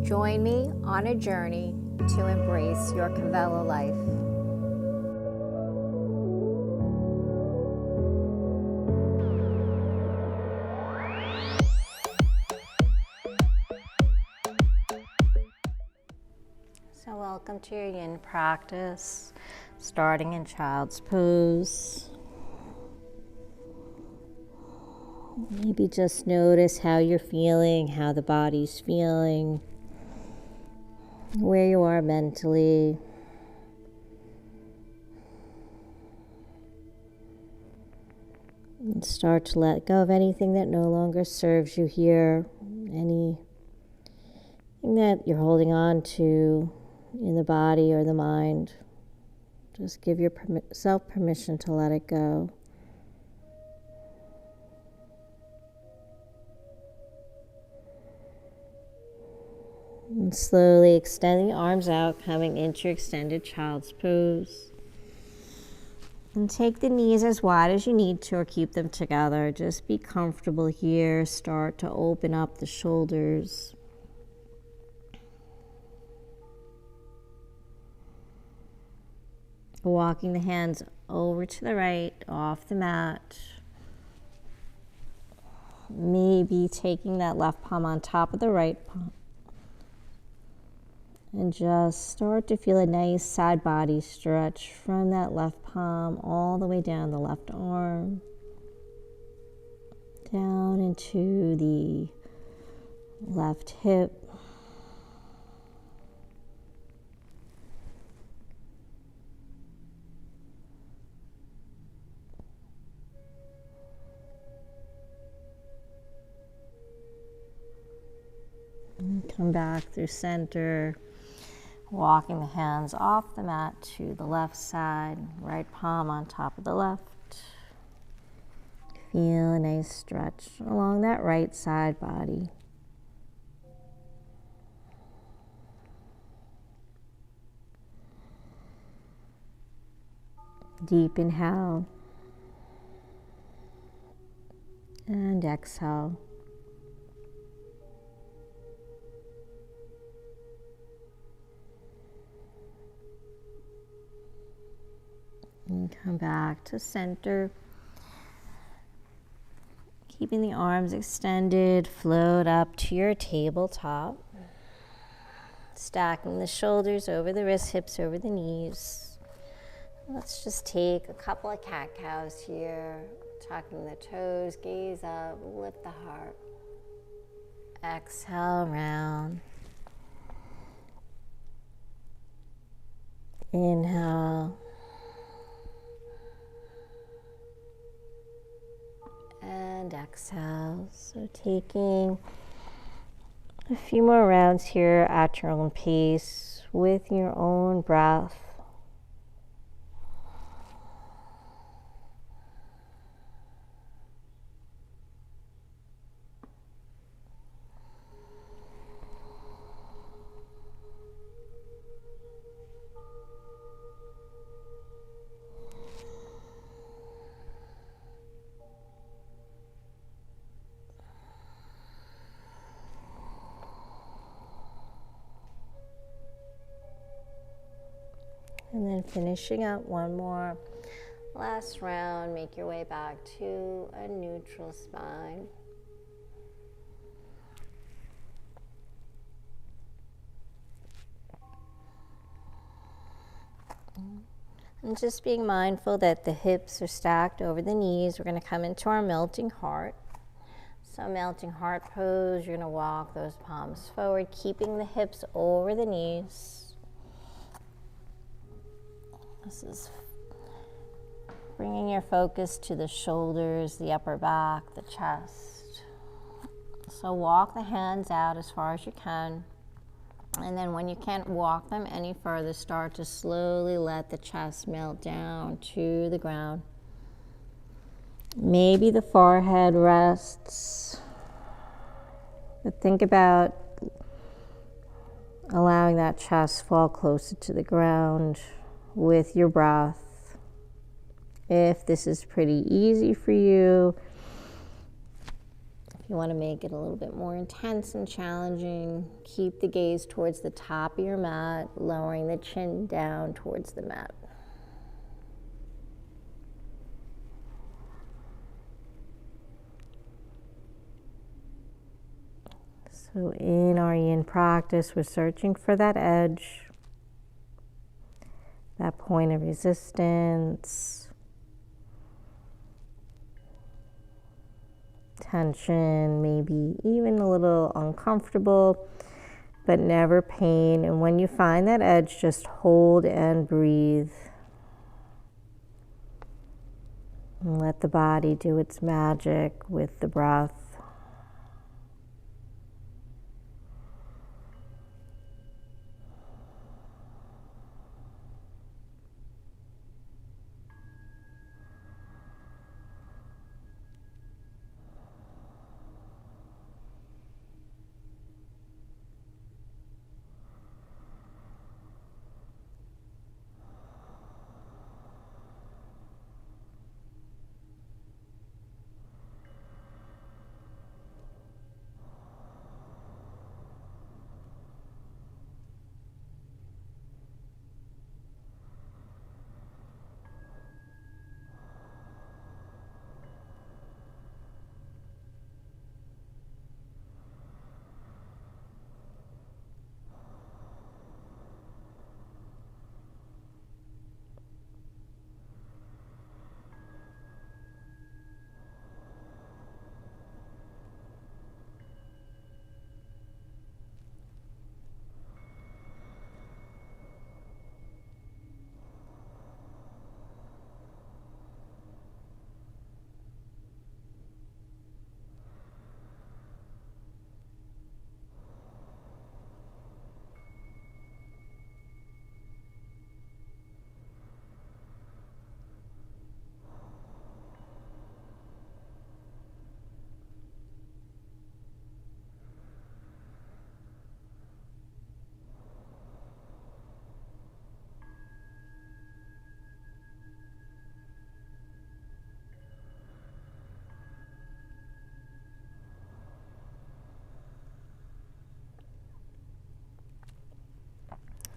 Join me on a journey to embrace your Kavela life. So welcome to your Yin practice, starting in child's pose. Maybe just notice how you're feeling, how the body's feeling, where you are mentally. And start to let go of anything that no longer serves you here, anything that you're holding on to in the body or the mind. Just give yourself permission to let it go. And slowly extend the arms out, coming into your extended child's pose. And take the knees as wide as you need to, or keep them together. Just be comfortable here. Start to open up the shoulders. Walking the hands over to the right, off the mat. Maybe taking that left palm on top of the right palm. And just start to feel a nice side body stretch from that left palm all the way down the left arm. Down into the left hip. And come back through center. Walking the hands off the mat to the left side, right palm on top of the left. Feel a nice stretch along that right side body. Deep inhale and exhale. And come back to center. Keeping the arms extended, float up to your tabletop. Stacking the shoulders over the wrists, hips over the knees. Let's just take a couple of cat-cows here. Tucking the toes, gaze up, lift the heart. Exhale, round. Inhale. And exhale. So taking a few more rounds here at your own pace with your own breath. And then finishing up one more last round, make your way back to a neutral spine. And just being mindful that the hips are stacked over the knees. We're going to come into our melting heart. So melting heart pose, you're going to walk those palms forward, keeping the hips over the knees. This is bringing your focus to the shoulders, the upper back, the chest. So walk the hands out as far as you can. And then when you can't walk them any further, start to slowly let the chest melt down to the ground. Maybe the forehead rests. But think about allowing that chest fall closer to the ground with your breath. If this is pretty easy for you, If you want to make it a little bit more intense and challenging, keep the gaze towards the top of your mat, lowering the chin down towards the mat. So in our yin practice, we're searching for that edge, that point of resistance, tension, maybe even a little uncomfortable, but never pain. And when you find that edge, just hold and breathe. And let the body do its magic with the breath.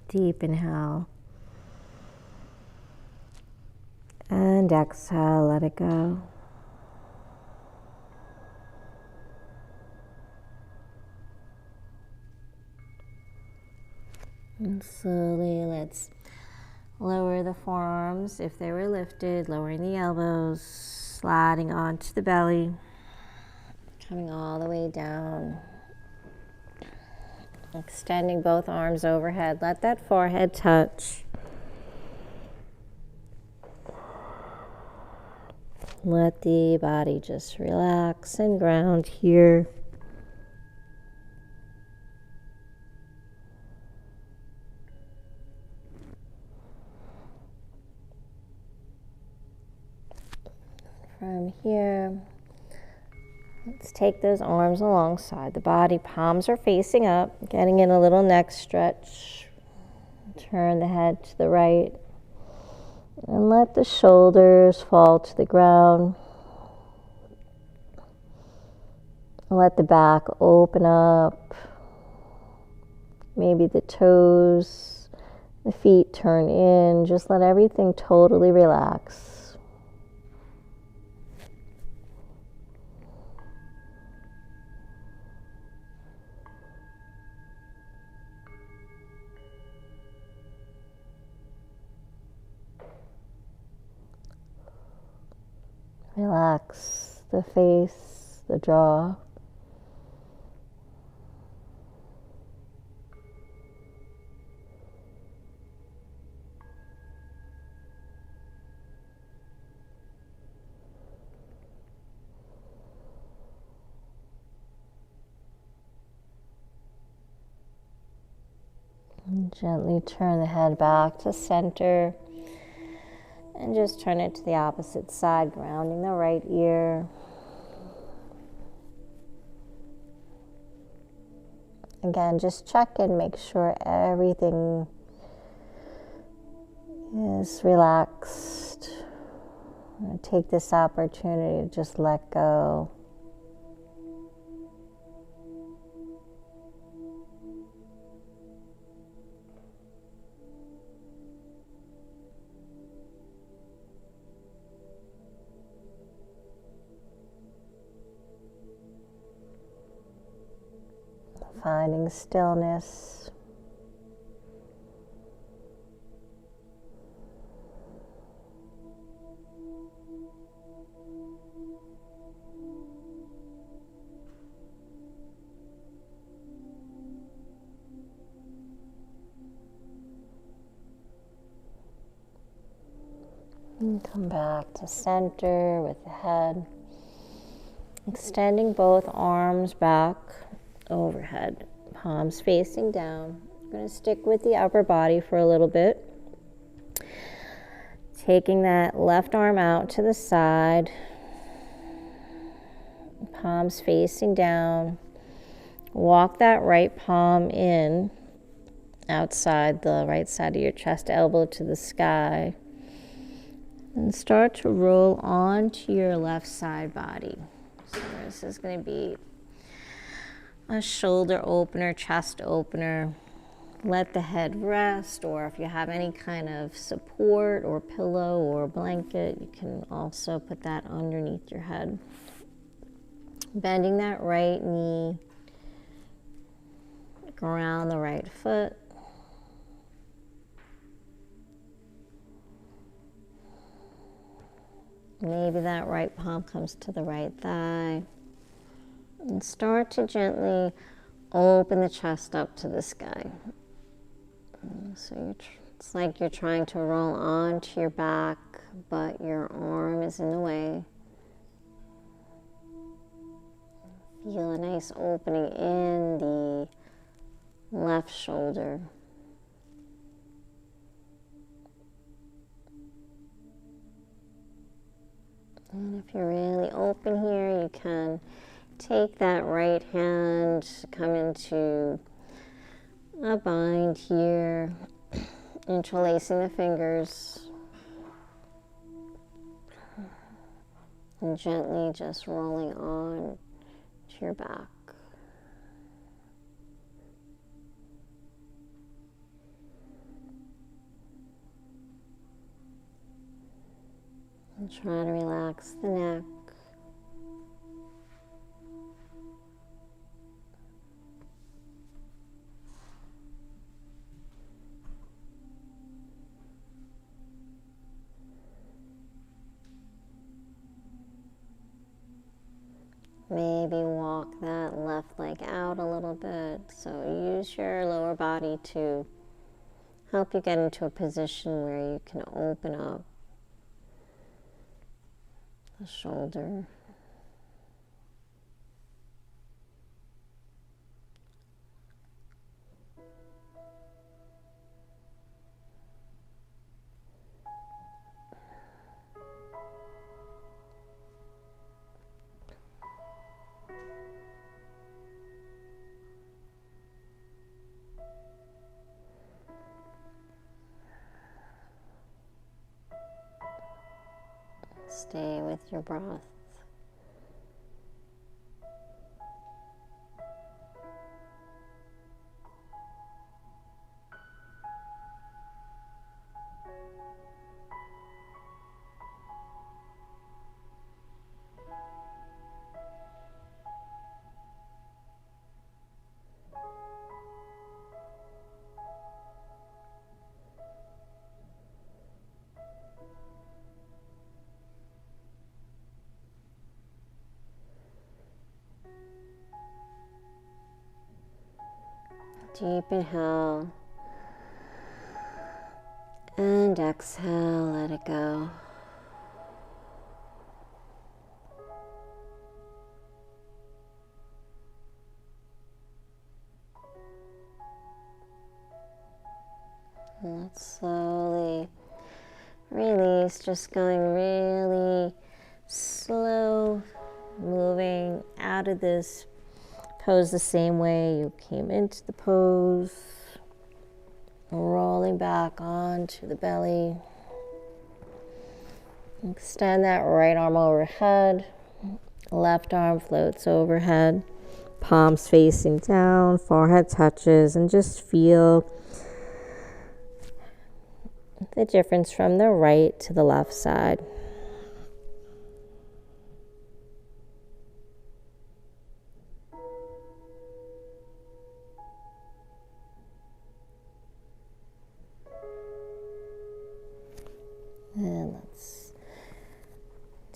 Deep inhale. And exhale, let it go. And slowly let's lower the forearms if they were lifted, lowering the elbows, sliding onto the belly, coming all the way down. Extending both arms overhead. Let that forehead touch. Let the body just relax and ground here. From here, let's take those arms alongside the body. Palms are facing up, getting in a little neck stretch. Turn the head to the right. And let the shoulders fall to the ground. Let the back open up. Maybe the toes, the feet turn in. Just let everything totally relax. Relax the face, the jaw. And gently turn the head back to center. And just turn it to the opposite side, grounding the right ear. Again, just check in, make sure everything is relaxed. Take this opportunity to just let go. finding stillness. And come back to center with the head. Extending both arms back overhead, palms facing down. I'm going to stick with the upper body for a little bit. Taking that left arm out to the side, palms facing down. Walk that right palm in, outside the right side of your chest, elbow to the sky. And start to roll onto your left side body. So this is going to be a shoulder opener, chest opener. Let the head rest, or if you have any kind of support or pillow or blanket, you can also put that underneath your head. Bending that right knee, ground the right foot. Maybe that right palm comes to the right thigh. And start to gently open the chest up to the sky. So it's like you're trying to roll onto your back, but your arm is in the way. Feel a nice opening in the left shoulder. And if you're really open here, you can take that right hand, come into a bind here, interlacing the fingers, and gently just rolling on to your back. And try to relax the neck. Maybe walk that left leg out a little bit. So use your lower body to help you get into a position where you can open up the shoulder. Stay with your breath. Deep inhale and exhale, let it go. And let's slowly release, just going really slow, moving out of this pose the same way you came into the pose, rolling back onto the belly. Extend that right arm overhead, left arm floats overhead, palms facing down, forehead touches, and just feel the difference from the right to the left side.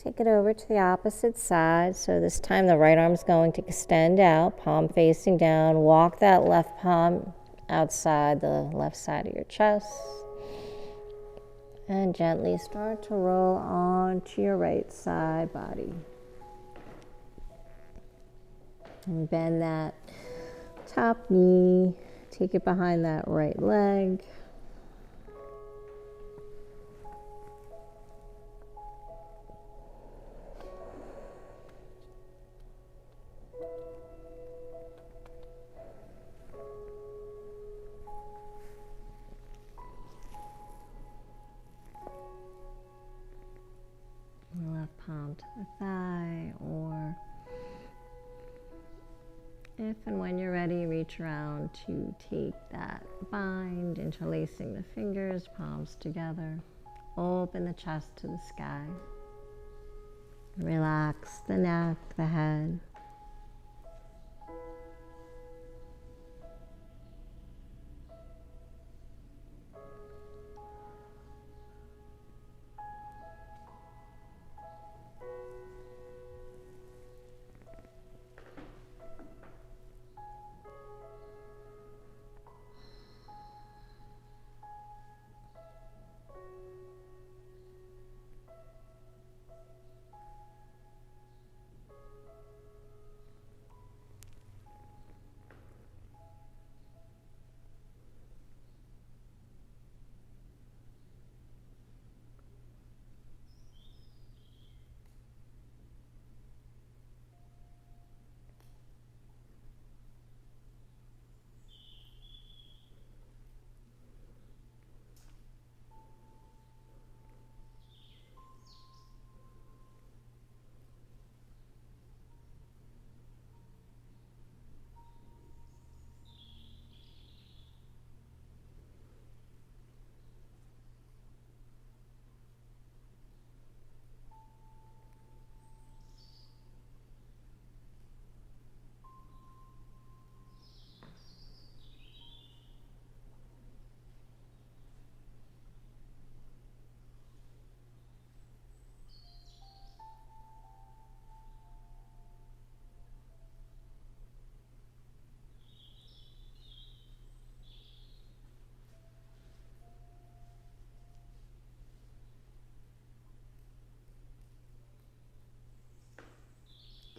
Take it over to the opposite side. So this time the right arm is going to extend out, palm facing down. Walk that left palm outside the left side of your chest. And gently start to roll onto your right side body. And bend that top knee. Take it behind that right leg. Left palm to the thigh, or if and when you're ready, reach around to take that bind, interlacing the fingers, palms together. Open the chest to the sky. Relax the neck, the head.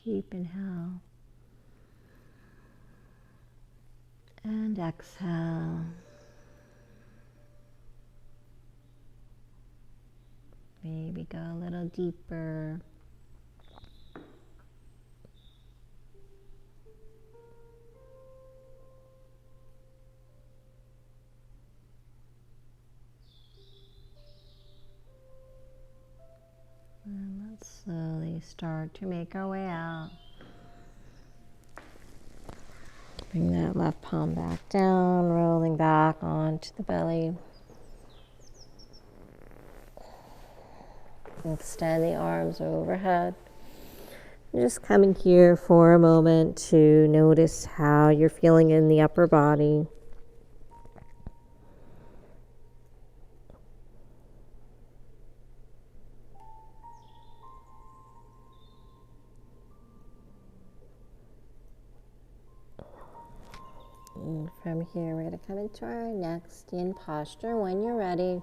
Deep inhale and exhale. Maybe go a little deeper. And let's slowly start to make our way out. Bring that left palm back down, rolling back onto the belly. Extend the arms overhead. Just coming here for a moment to notice how you're feeling in the upper body. And from here, we're going to come into our next yin posture. When you're ready,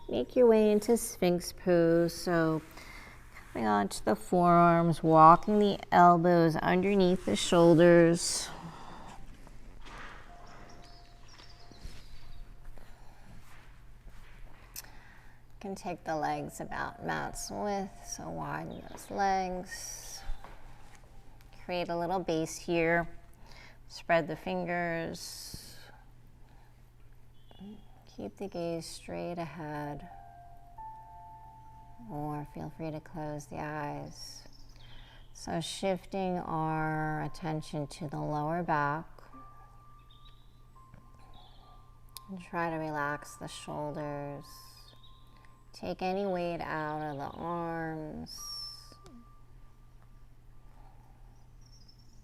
make your way into Sphinx pose. So coming onto the forearms, walking the elbows underneath the shoulders. You can take the legs about mounts width, so widen those legs. Create a little base here. Spread the fingers. Keep the gaze straight ahead. Or feel free to close the eyes. So shifting our attention to the lower back. And try to relax the shoulders. Take any weight out of the arms.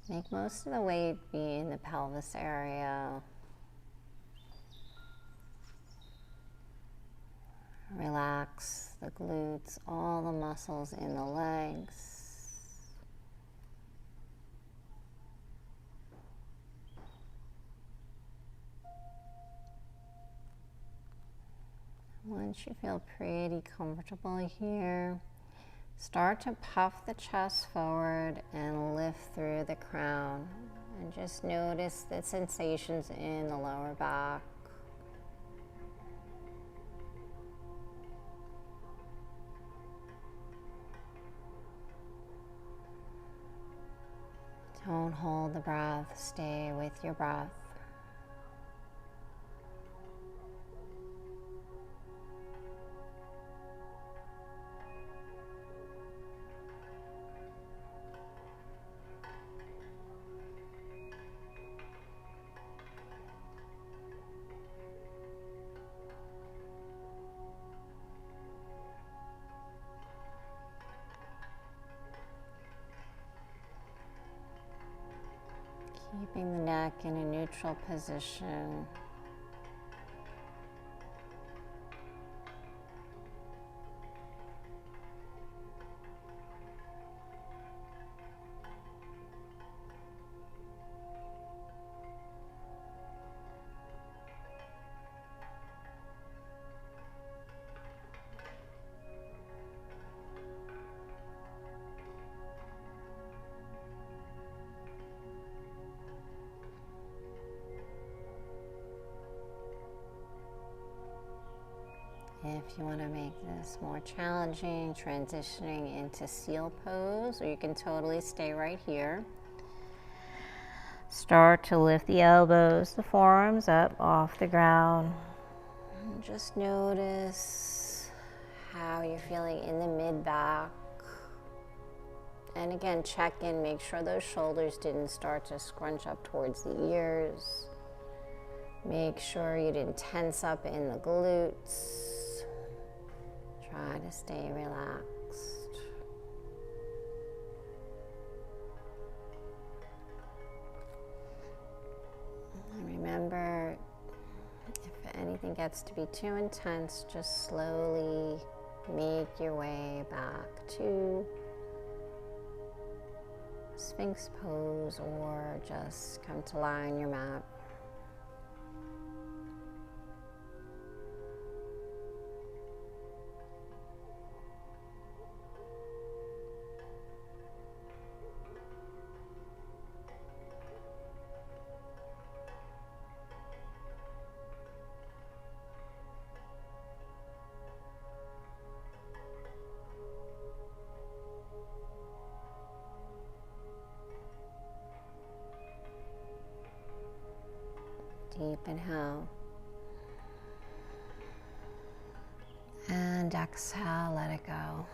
Make most of the weight be in the pelvis area. Relax the glutes, all the muscles in the legs. Once you feel pretty comfortable here, start to puff the chest forward and lift through the crown. And just notice the sensations in the lower back. Don't hold the breath, stay with your breath. Keeping the neck in a neutral position. If you want to make this more challenging, transitioning into seal pose, or you can totally stay right here. Start to lift the elbows, the forearms up off the ground. And just notice how you're feeling in the mid-back. And again, check in, make sure those shoulders didn't start to scrunch up towards the ears. Make sure you didn't tense up in the glutes. Try to stay relaxed. And remember, if anything gets to be too intense, just slowly make your way back to Sphinx pose, or just come to lie on your mat. Deep inhale. And exhale, let it go.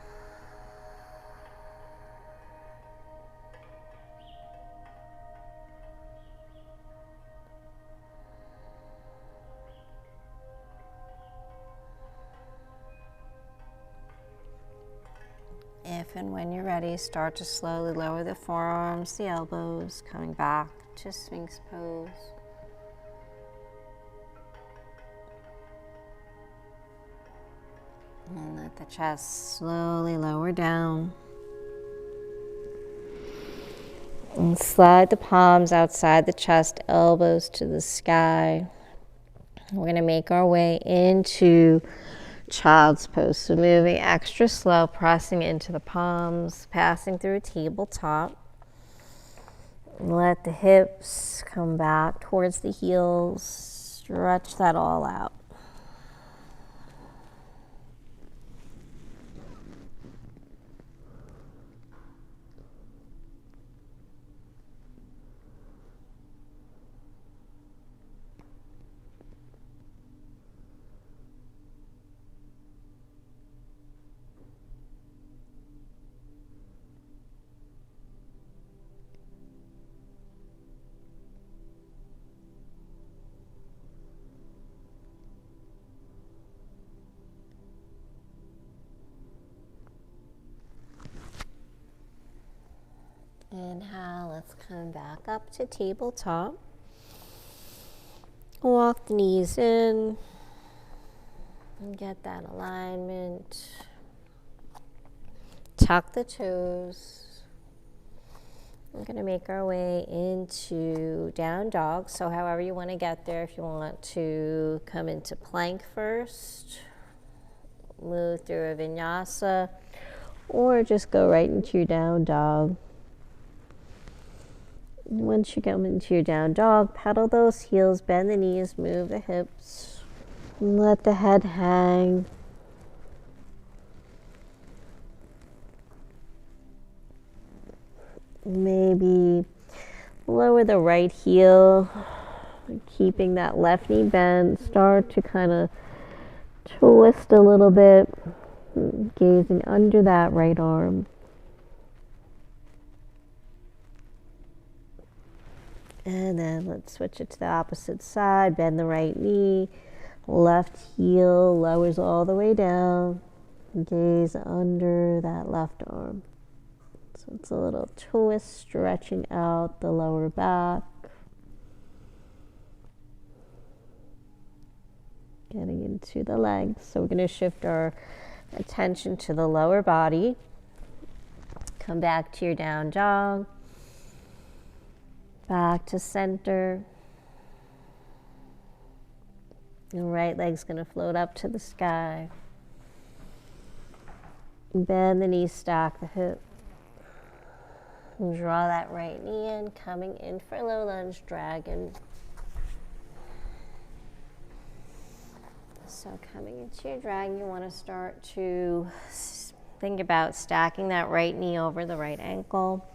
If and when you're ready, start to slowly lower the forearms, the elbows, coming back to Sphinx pose. And let the chest slowly lower down. And slide the palms outside the chest, elbows to the sky. We're going to make our way into child's pose. So moving extra slow, pressing into the palms, passing through tabletop. Let the hips come back towards the heels. Stretch that all out. Inhale, let's come back up to tabletop. Walk the knees in. And get that alignment. Tuck the toes. We're going to make our way into down dog. So however you want to get there, if you want to come into plank first, move through a vinyasa, or just go right into your down dog. Once you come into your down dog, pedal those heels, bend the knees, move the hips, and let the head hang. Maybe lower the right heel, keeping that left knee bent. Start to kind of twist a little bit, gazing under that right arm. And then let's switch it to the opposite side. Bend the right knee, left heel lowers all the way down. Gaze under that left arm. So it's a little twist, stretching out the lower back. Getting into the legs. So we're going to shift our attention to the lower body. Come back to your down dog. Back to center. Your right leg's going to float up to the sky. Bend the knee, stack the hip. Draw that right knee in, coming in for low lunge dragon. So coming into your dragon, you want to start to think about stacking that right knee over the right ankle.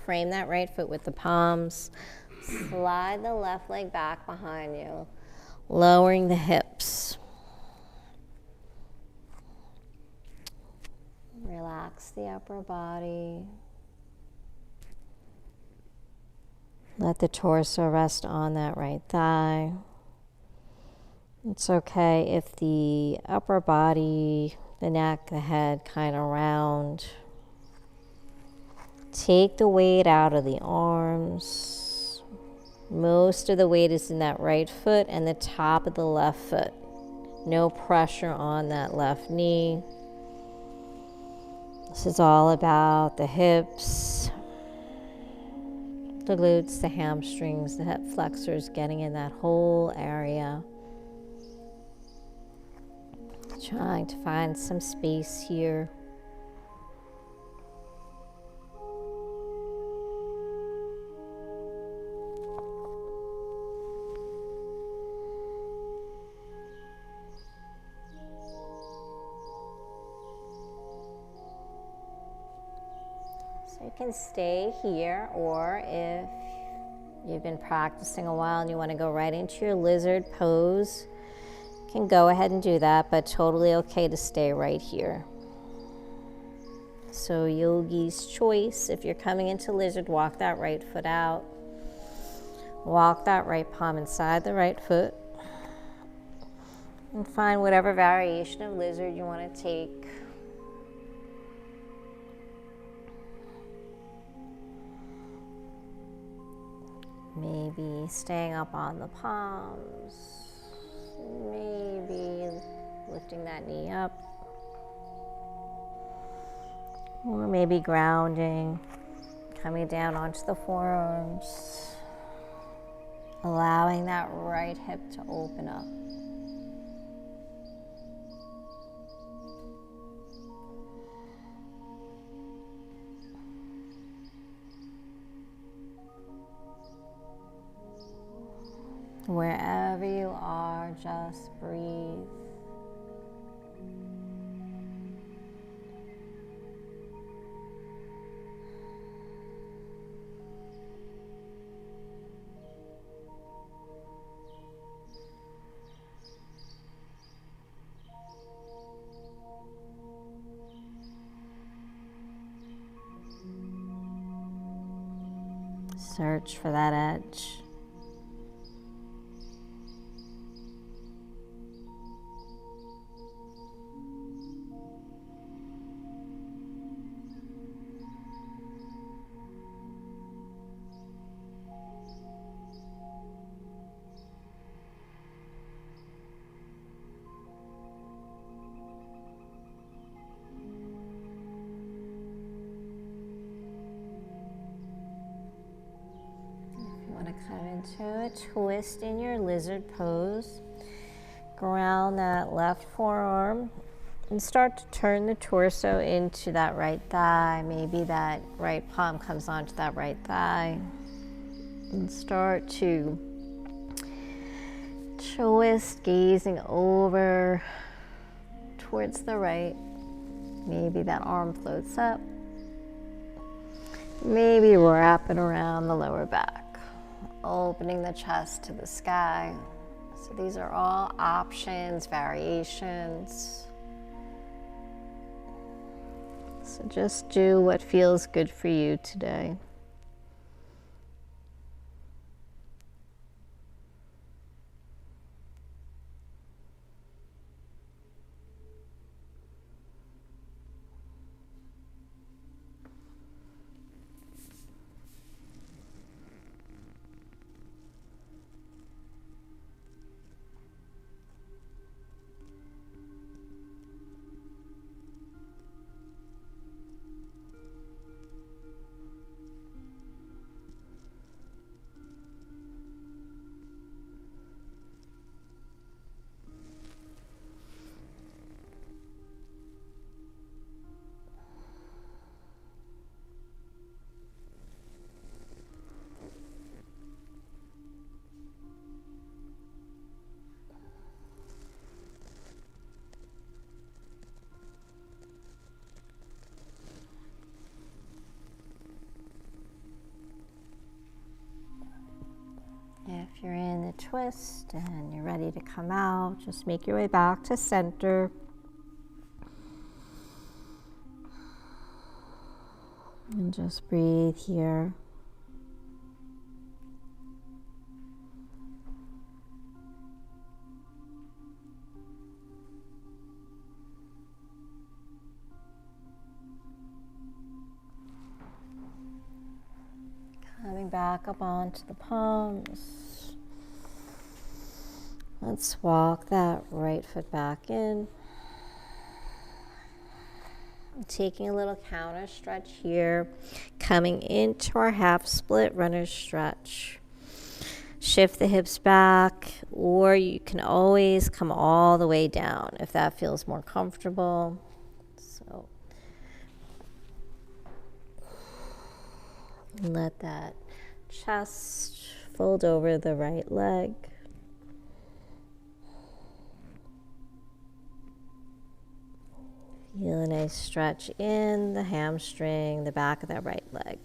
Frame that right foot with the palms. Slide the left leg back behind you, lowering the hips. Relax the upper body. Let the torso rest on that right thigh. It's okay if the upper body, the neck, the head kind of round. Take the weight out of the arms. Most of the weight is in that right foot and the top of the left foot. No pressure on that left knee. This is all about the hips, the glutes, the hamstrings, the hip flexors, getting in that whole area. Trying to find some space here. So you can stay here, or if you've been practicing a while and you want to go right into your lizard pose, you can go ahead and do that, but totally okay to stay right here. So yogi's choice. If you're coming into lizard, walk that right foot out. Walk that right palm inside the right foot. And find whatever variation of lizard you want to take. Maybe staying up on the palms. Maybe lifting that knee up. Or maybe grounding, coming down onto the forearms. Allowing that right hip to open up. Wherever you are, just breathe. Search for that edge. Want to come into a twist in your lizard pose. Ground that left forearm and start to turn the torso into that right thigh. Maybe that right palm comes onto that right thigh. And start to twist, gazing over towards the right. Maybe that arm floats up. Maybe wrap it around the lower back, opening the chest to the sky. So these are all options, variations. So just do what feels good for you today. If you're in the twist and you're ready to come out, just make your way back to center. And just breathe here. Coming back up onto the palms. Let's walk that right foot back in. Taking a little counter stretch here. Coming into our half split runner stretch. Shift the hips back, or you can always come all the way down if that feels more comfortable. So let that chest fold over the right leg. Feel a nice stretch in the hamstring, the back of that right leg.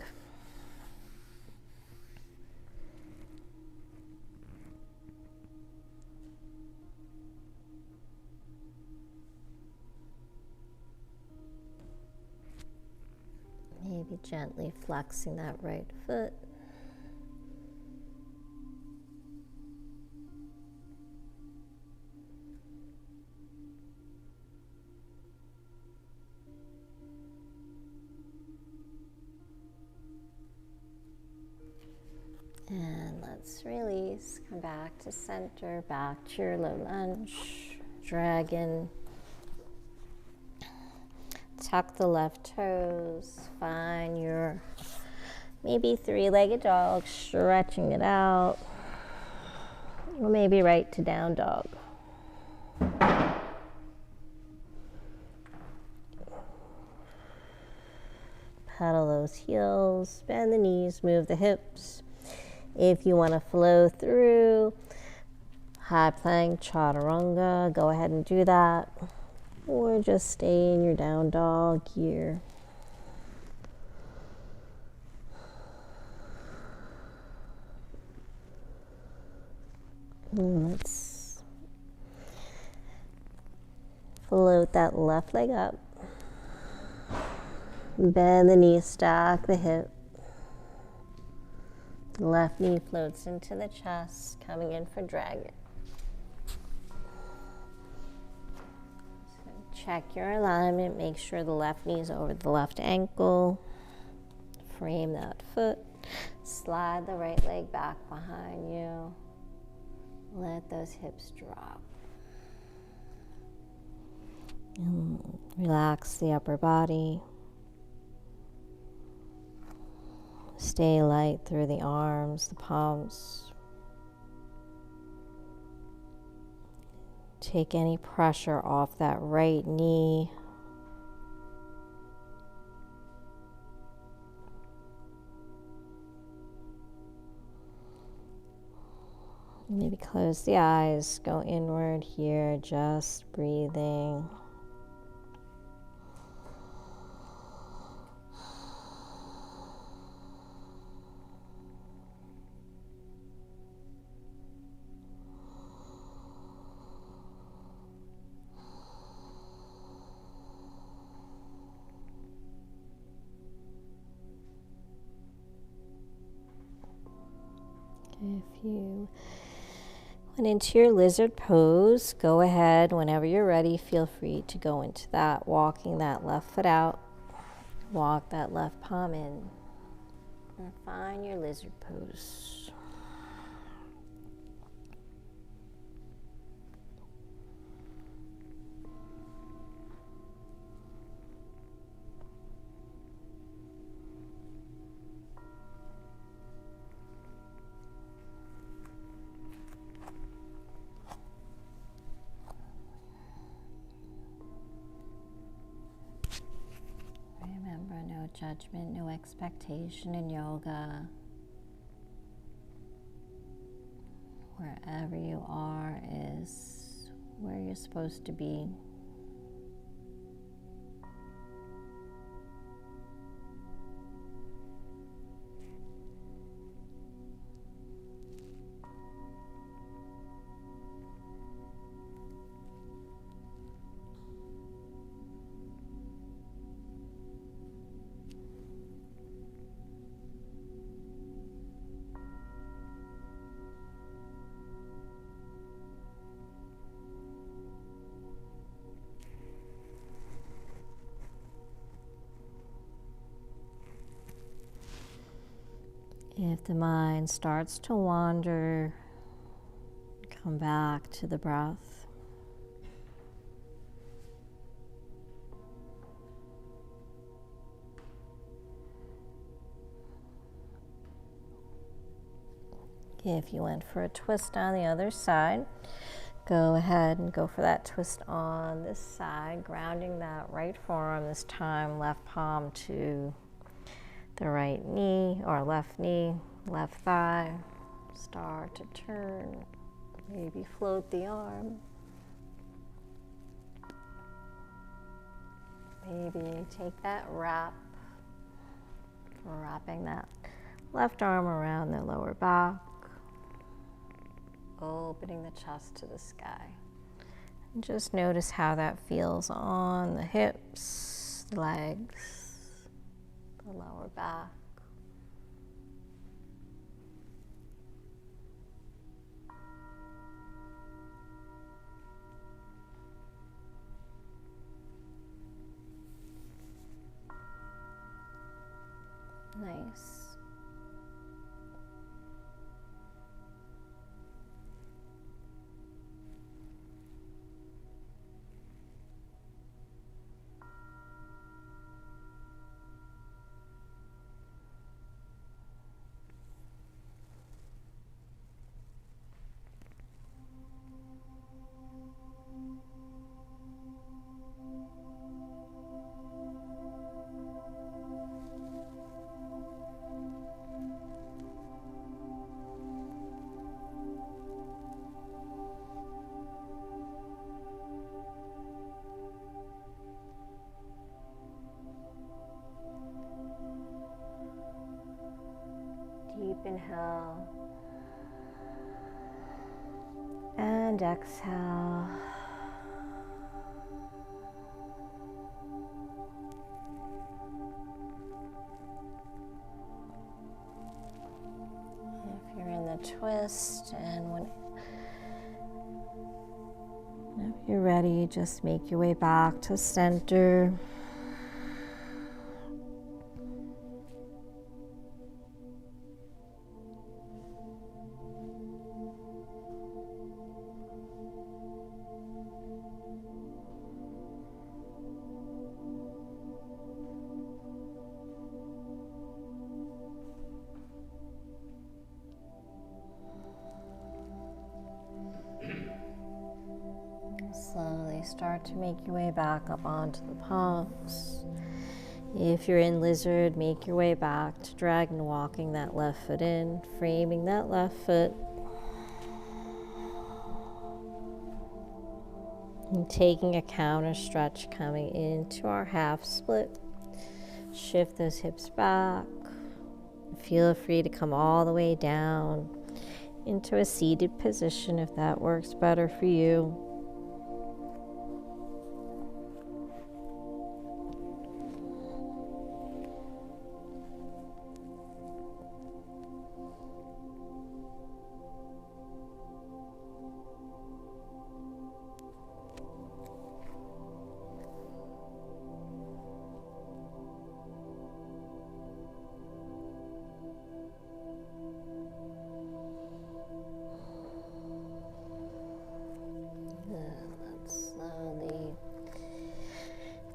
Maybe gently flexing that right foot. And let's release, come back to center, back to your low lunge, dragon. Tuck the left toes, find your maybe three-legged dog, stretching it out, or maybe right to down dog. Pedal those heels, bend the knees, move the hips. If you want to flow through high plank, chaturanga, go ahead and do that. Or just stay in your down dog here. And let's float that left leg up. Bend the knee, stack the hip. Left knee floats into the chest, coming in for dragon. Check your alignment, make sure the left knee is over the left ankle. Frame that foot. Slide the right leg back behind you. Let those hips drop. And relax the upper body. Stay light through the arms, the palms. Take any pressure off that right knee. Maybe close the eyes, go inward here, just breathing. If you went into your lizard pose, go ahead whenever you're ready. Feel free to go into that, walking that left foot out, walk that left palm in, and find your lizard pose. Remember, no judgment, no expectation in yoga. Wherever you are is where you're supposed to be. If the mind starts to wander, come back to the breath. If you went for a twist on the other side, go ahead and go for that twist on this side, grounding that right forearm this time, left palm to the right knee or left knee, left thigh. Start to turn, maybe float the arm. Maybe take that wrap, wrapping that left arm around the lower back, opening the chest to the sky. And just notice how that feels on the hips, the legs, the lower back. Nice. Deep inhale and exhale. If you're in the twist and whenever you're ready, just make your way back to center. start to make your way back up onto the palms. If you're in lizard, make your way back to dragon, walking that left foot in, framing that left foot. And taking a counter stretch coming into our half split. Shift those hips back. Feel free to come all the way down into a seated position if that works better for you.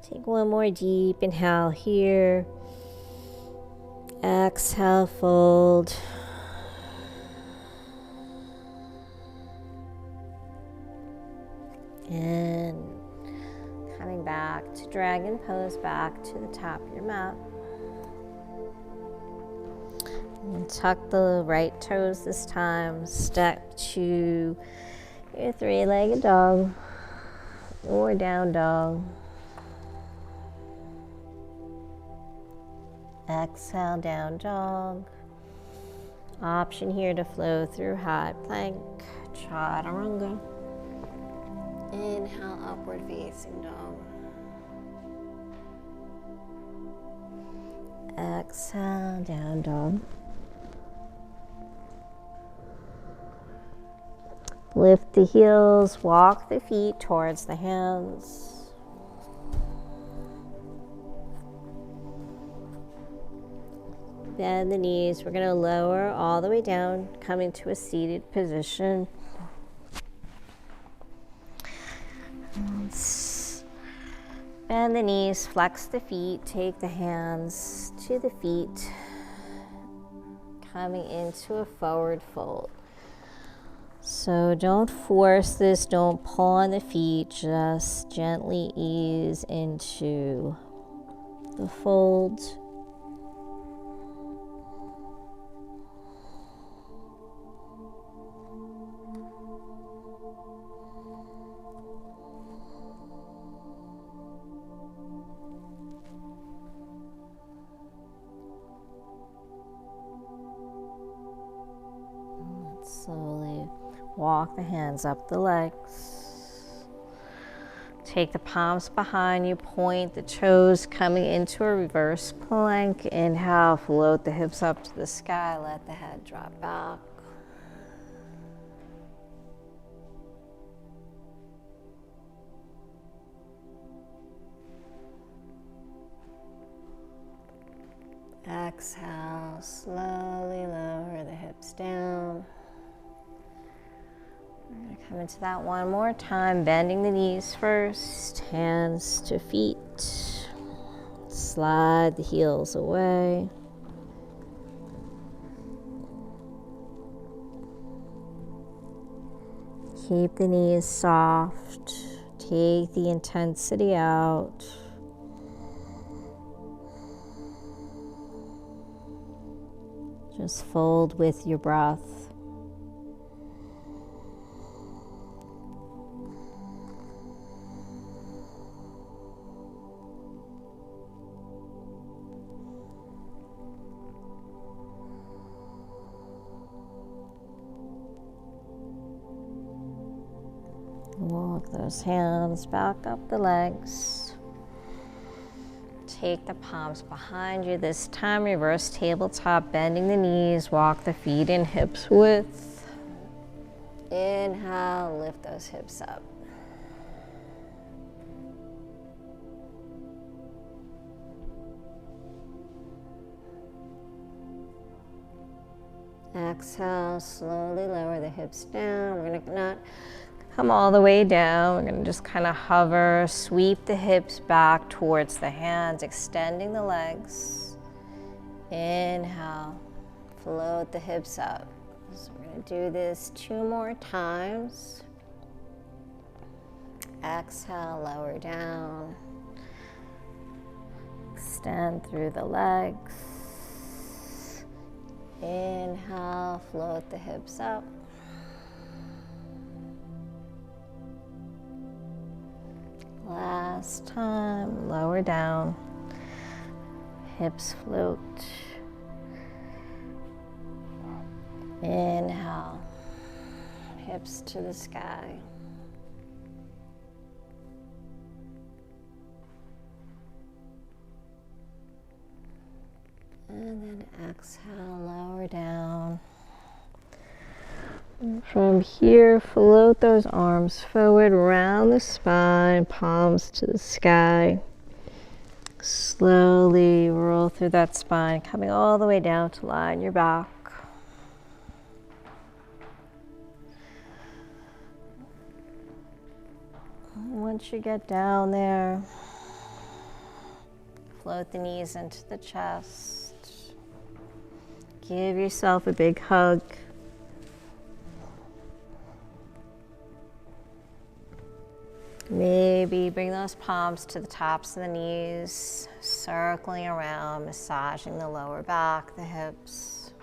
Take one more deep inhale here. Exhale, fold. And coming back to dragon pose, back to the top of your mat. And tuck the right toes this time. Step to your three-legged dog or down dog. Exhale, down dog. Option here to flow through high plank, chaturanga. Inhale, upward facing dog. Exhale, down dog. Lift the heels, walk the feet towards the hands. Bend the knees. We're going to lower all the way down, coming to a seated position. Bend the knees, flex the feet, take the hands to the feet, coming into a forward fold. So don't force this, don't pull on the feet, just gently ease into the fold. Slowly walk the hands up the legs. Take the palms behind you, point the toes coming into a reverse plank. Inhale, float the hips up to the sky, let the head drop back. Exhale, slowly lower the hips down. We're going to come into that one more time, bending the knees first, hands to feet. Slide the heels away. Keep the knees soft. Take the intensity out. Just fold with your breath. Walk those hands back up the legs. Take the palms behind you. This time, reverse tabletop, bending the knees. Walk the feet in hips width. Inhale, lift those hips up. Exhale, slowly lower the hips down. We're going to not come all the way down. We're going to just kind of hover, sweep the hips back towards the hands, extending the legs. Inhale, float the hips up. So we're going to do this 2 more times. exhale, lower down. Extend through the legs. Inhale, float the hips up. Last time, lower down. Hips float. Inhale, hips to the sky. And then exhale, lower down. From here, float those arms forward, round the spine, palms to the sky. Slowly roll through that spine, coming all the way down to lie on your back. Once you get down there, float the knees into the chest. Give yourself a big hug. Maybe bring those palms to the tops of the knees, circling around, massaging the lower back, the hips.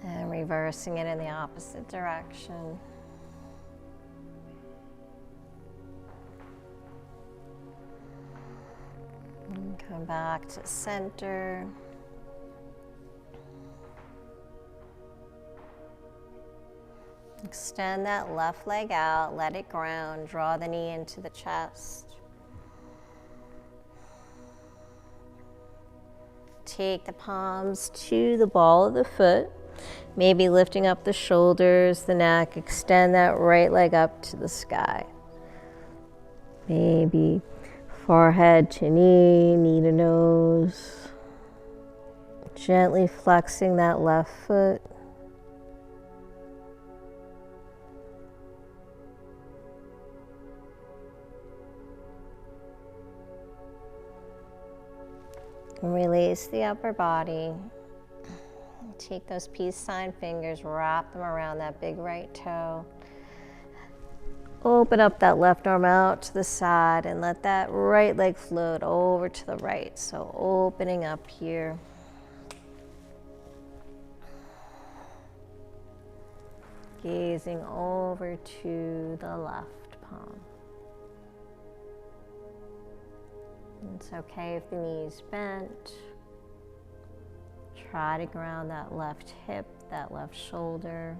And reversing it in the opposite direction. And come back to center. Extend that left leg out, let it ground, draw the knee into the chest. Take the palms to the ball of the foot, maybe lifting up the shoulders, the neck, extend that right leg up to the sky. Maybe forehead to knee, knee to nose. Gently flexing that left foot. Release the upper body. Take those peace sign fingers, wrap them around that big right toe. Open up that left arm out to the side and let that right leg float over to the right. So opening up here. Gazing over to the left palm. It's okay if the knee's bent. Try to ground that left hip, that left shoulder.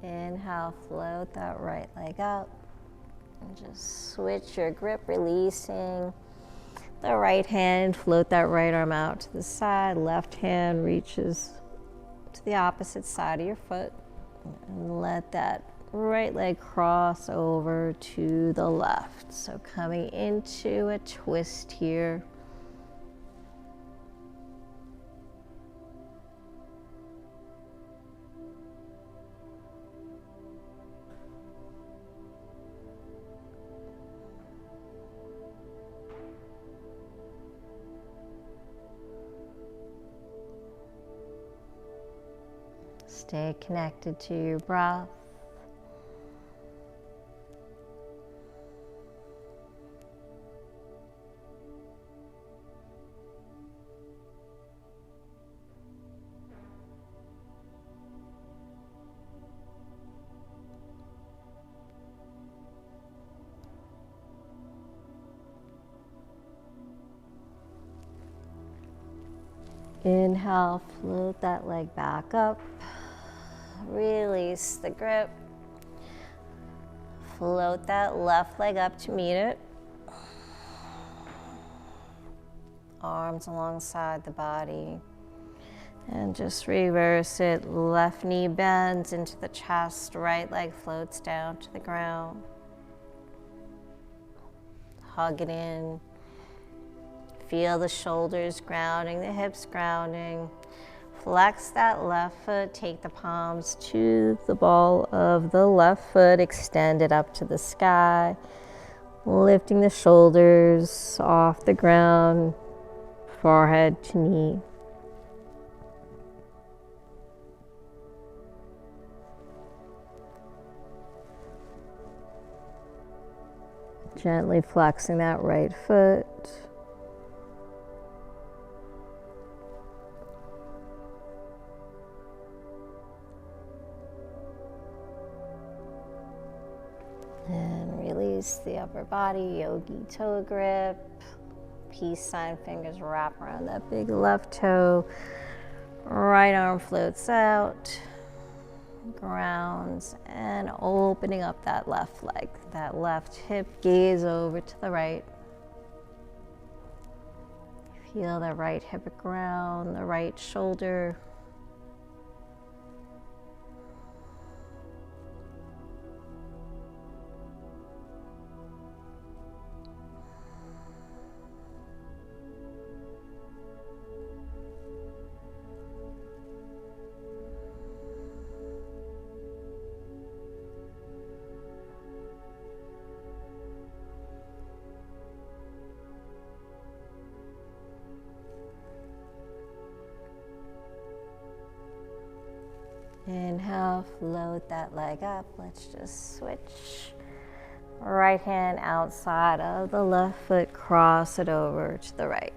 Inhale, float that right leg up. And just switch your grip, releasing the right hand, float that right arm out to the side, left hand reaches to the opposite side of your foot, and let that right leg cross over to the left. So coming into a twist here. Stay connected to your breath. Inhale, float that leg back up. Release the grip. Float that left leg up to meet it. Arms alongside the body. And just reverse it. Left knee bends into the chest. Right leg floats down to the ground. Hug it in. Feel the shoulders grounding, the hips grounding. Flex that left foot, take the palms to the ball of the left foot, extend it up to the sky, lifting the shoulders off the ground, forehead to knee. Gently flexing that right foot. And release the upper body, yogi toe grip. Peace sign, fingers wrap around that big left toe. Right arm floats out, grounds, and opening up that left leg. That left hip, gaze over to the right. Feel the right hip ground, the right shoulder. Inhale, float that leg up. Let's just switch. Right hand outside of the left foot, cross it over to the right.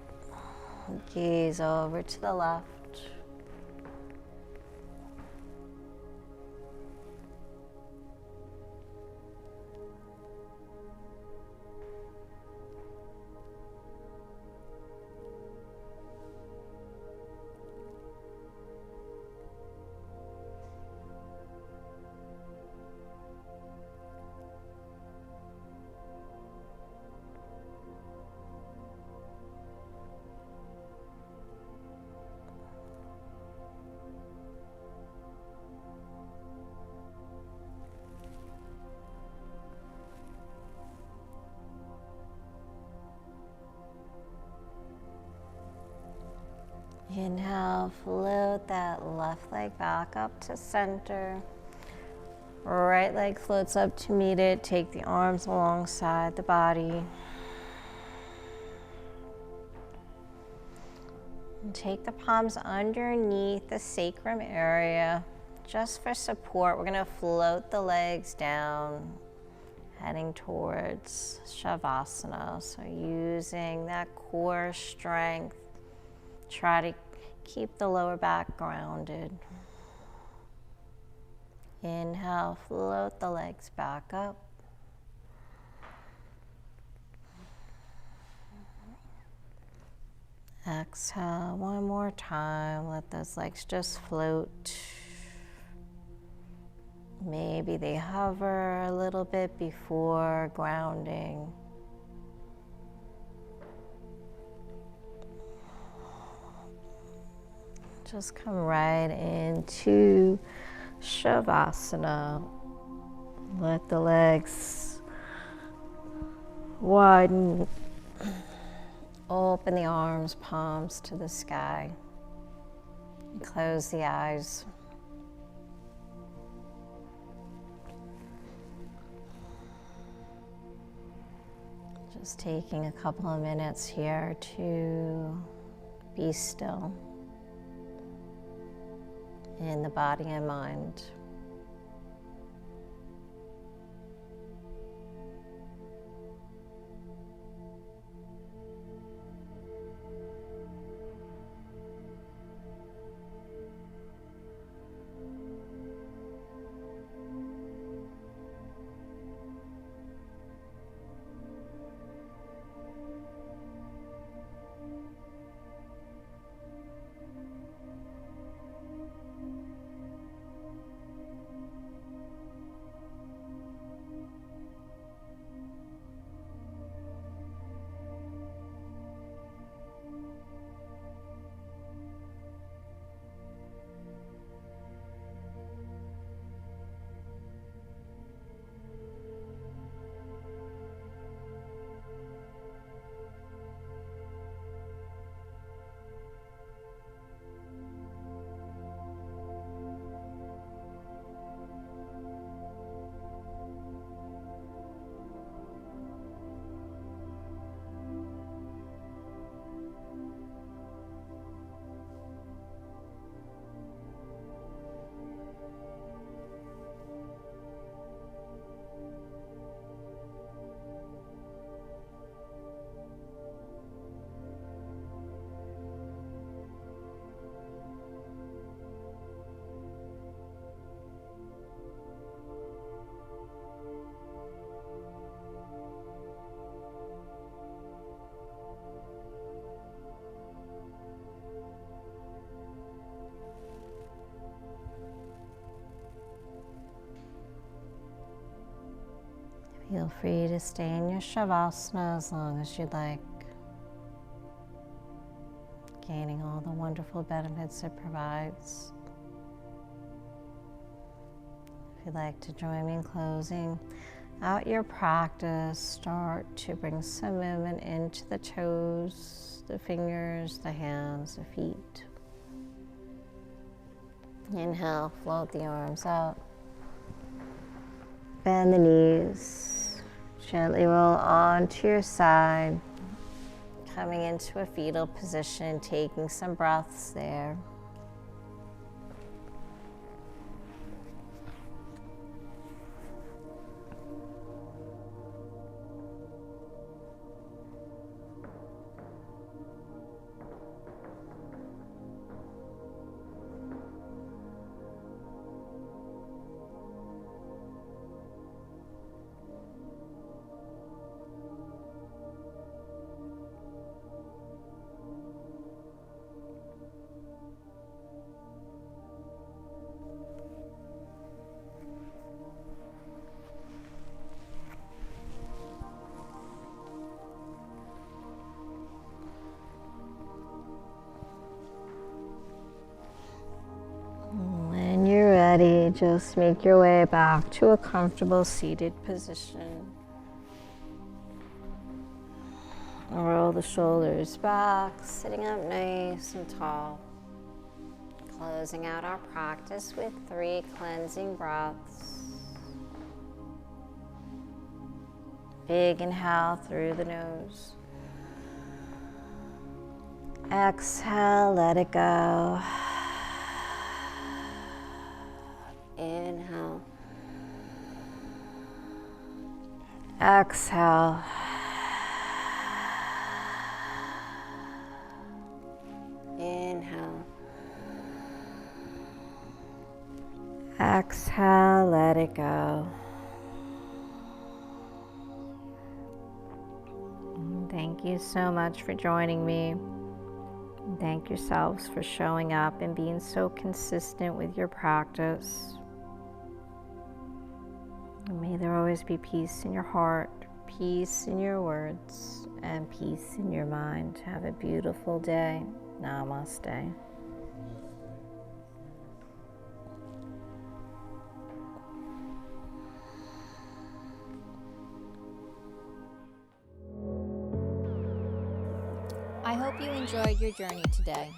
Gaze over to the left. Inhale, float that left leg back up to center. Right leg floats up to meet it. Take the arms alongside the body. And take the palms underneath the sacrum area. Just for support, we're going to float the legs down, heading towards Shavasana. So using that core strength, try to keep the lower back grounded. Inhale, float the legs back up. Exhale one more time. Let those legs just float. Maybe they hover a little bit before grounding. Just come right into Shavasana. Let the legs widen. Open the arms, palms to the sky. Close the eyes. Just taking a couple of minutes here to be still in the body and mind. Feel free to stay in your Shavasana as long as you'd like, gaining all the wonderful benefits it provides. If you'd like to join me in closing out your practice, start to bring some movement into the toes, the fingers, the hands, the feet. Inhale, float the arms out. Bend the knees. Gently roll onto your side. Coming into a fetal position, taking some breaths there. When you're ready, just make your way back to a comfortable seated position. Roll the shoulders back, sitting up nice and tall. Closing out our practice with 3 cleansing breaths. Big inhale through the nose. Exhale, let it go. Inhale. Exhale. Inhale. Exhale, let it go. Thank you so much for joining me. Thank yourselves for showing up and being so consistent with your practice. May there always be peace in your heart, peace in your words, and peace in your mind. Have a beautiful day. Namaste. I hope you enjoyed your journey today.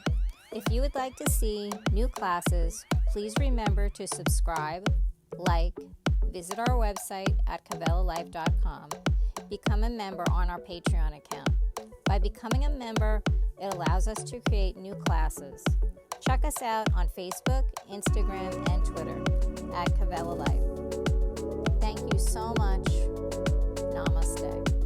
If you would like to see new classes, please remember to subscribe, like, visit our website at kavelalife.com, become a member on our Patreon account. By becoming a member, it allows us to create new classes. Check us out on Facebook, Instagram, and Twitter at Kavela Life. Thank you so much. Namaste.